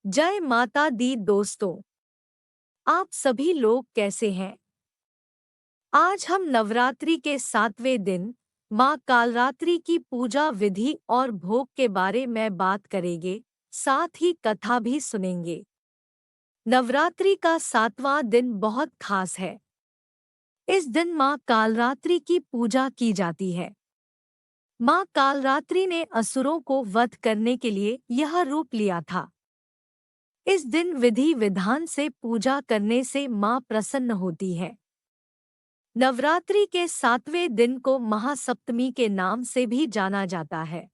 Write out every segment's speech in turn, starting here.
जय माता दी दोस्तों। आप सभी लोग कैसे हैं? आज हम नवरात्रि के 7वें दिन माँ कालरात्रि की पूजा विधि और भोग के बारे में बात करेंगे, साथ ही कथा भी सुनेंगे। नवरात्रि का 7वां दिन बहुत खास है। इस दिन माँ कालरात्रि की पूजा की जाती है। माँ कालरात्रि ने असुरों को वध करने के लिए यह रूप लिया था। इस दिन विधि विधान से पूजा करने से माँ प्रसन्न होती है। नवरात्रि के 7वें दिन को महासप्तमी के नाम से भी जाना जाता है।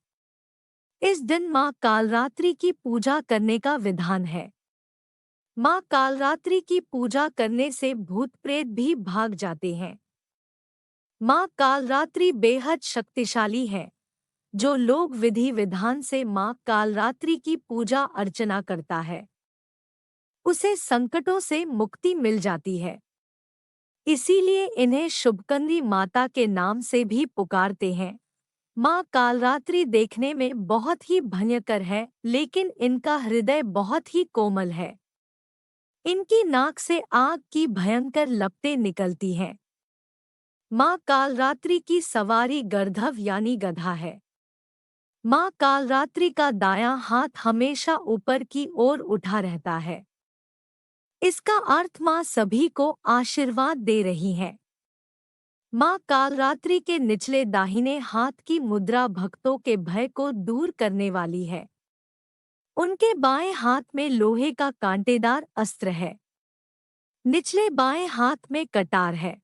इस दिन माँ कालरात्रि की पूजा करने का विधान है। माँ कालरात्रि की पूजा करने से भूत प्रेत भी भाग जाते हैं। माँ कालरात्रि बेहद शक्तिशाली है। जो लोग विधि विधान से माँ कालरात्रि की पूजा अर्चना करता है, उसे संकटों से मुक्ति मिल जाती है। इसीलिए इन्हें शुभकंदी माता के नाम से भी पुकारते हैं। माँ कालरात्रि देखने में बहुत ही भयंकर है, लेकिन इनका हृदय बहुत ही कोमल है। इनकी नाक से आग की भयंकर लपटें निकलती हैं। माँ कालरात्रि की सवारी गर्दभ यानी गधा है। माँ कालरात्रि का दायां हाथ हमेशा ऊपर की ओर उठा रहता है। इसका अर्थ माँ सभी को आशीर्वाद दे रही है। माँ कालरात्रि के निचले दाहिने हाथ की मुद्रा भक्तों के भय को दूर करने वाली है। उनके बाएं हाथ में लोहे का कांटेदार अस्त्र है। निचले बाएं हाथ में कटार है।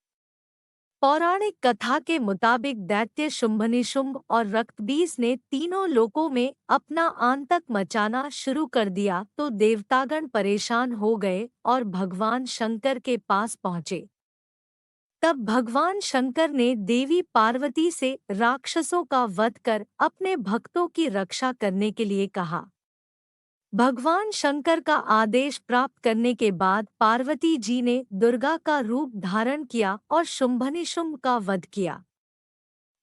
पौराणिक कथा के मुताबिक दैत्य शुंभनिशुंभ और रक्तबीज ने तीनों लोकों में अपना आतंक मचाना शुरू कर दिया तो देवतागण परेशान हो गए और भगवान शंकर के पास पहुँचे। तब भगवान शंकर ने देवी पार्वती से राक्षसों का वध कर अपने भक्तों की रक्षा करने के लिए कहा। भगवान शंकर का आदेश प्राप्त करने के बाद पार्वती जी ने दुर्गा का रूप धारण किया और शुंभनिशुंभ का वध किया।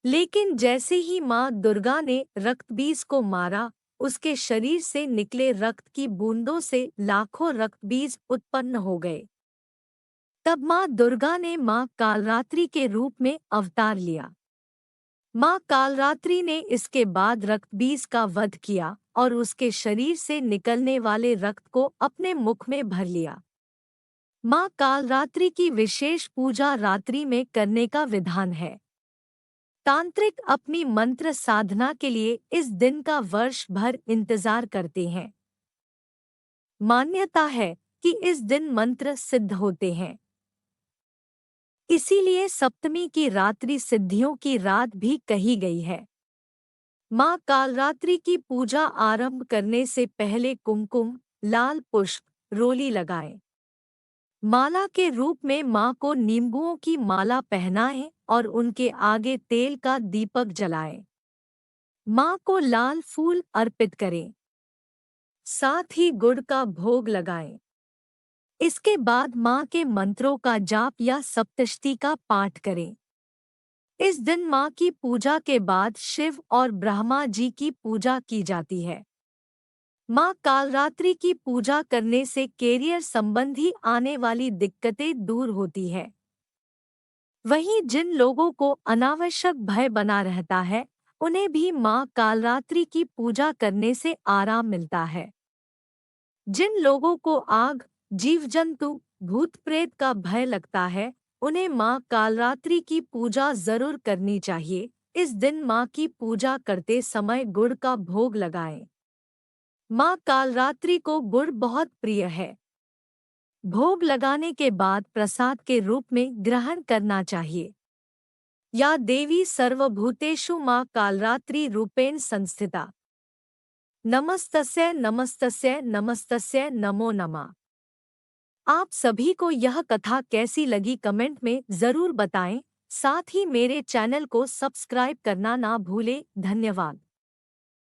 लेकिन जैसे ही मां दुर्गा ने रक्तबीज को मारा, उसके शरीर से निकले रक्त की बूंदों से लाखों रक्तबीज उत्पन्न हो गए। तब मां दुर्गा ने मां कालरात्रि के रूप में अवतार लिया। मां कालरात्रि ने इसके बाद रक्तबीज का वध किया और उसके शरीर से निकलने वाले रक्त को अपने मुख में भर लिया। मां कालरात्रि की विशेष पूजा रात्रि में करने का विधान है। तांत्रिक अपनी मंत्र साधना के लिए इस दिन का वर्ष भर इंतजार करते हैं। मान्यता है कि इस दिन मंत्र सिद्ध होते हैं। इसीलिए सप्तमी की रात्रि सिद्धियों की रात भी कही गई है। माँ कालरात्रि की पूजा आरंभ करने से पहले कुमकुम, लाल पुष्प, रोली लगाएं। माला के रूप में माँ को नींबुओं की माला पहनाएं और उनके आगे तेल का दीपक जलाएं। माँ को लाल फूल अर्पित करें। साथ ही गुड़ का भोग लगाएं। इसके बाद माँ के मंत्रों का जाप या सप्तशती का पाठ करें। इस दिन माँ की पूजा के बाद शिव और ब्रह्मा जी की पूजा की जाती है। माँ कालरात्रि की पूजा करने से कैरियर संबंधी आने वाली दिक्कतें दूर होती है। वहीं जिन लोगों को अनावश्यक भय बना रहता है, उन्हें भी माँ कालरात्रि की पूजा करने से आराम मिलता है। जिन लोगों को आग, जीव जंतु, भूत प्रेत का भय लगता है, उन्हें माँ कालरात्रि की पूजा जरूर करनी चाहिए। इस दिन माँ की पूजा करते समय गुड़ का भोग लगाएं। माँ कालरात्रि को गुड़ बहुत प्रिय है। भोग लगाने के बाद प्रसाद के रूप में ग्रहण करना चाहिए। या देवी सर्वभूतेषु माँ कालरात्रि रूपेण संस्थिता। नमस्तस्यै नमस्तस्यै नमस्तस्यै नमो नमः। आप सभी को यह कथा कैसी लगी कमेंट में जरूर बताएं। साथ ही मेरे चैनल को सब्सक्राइब करना ना भूलें। धन्यवाद।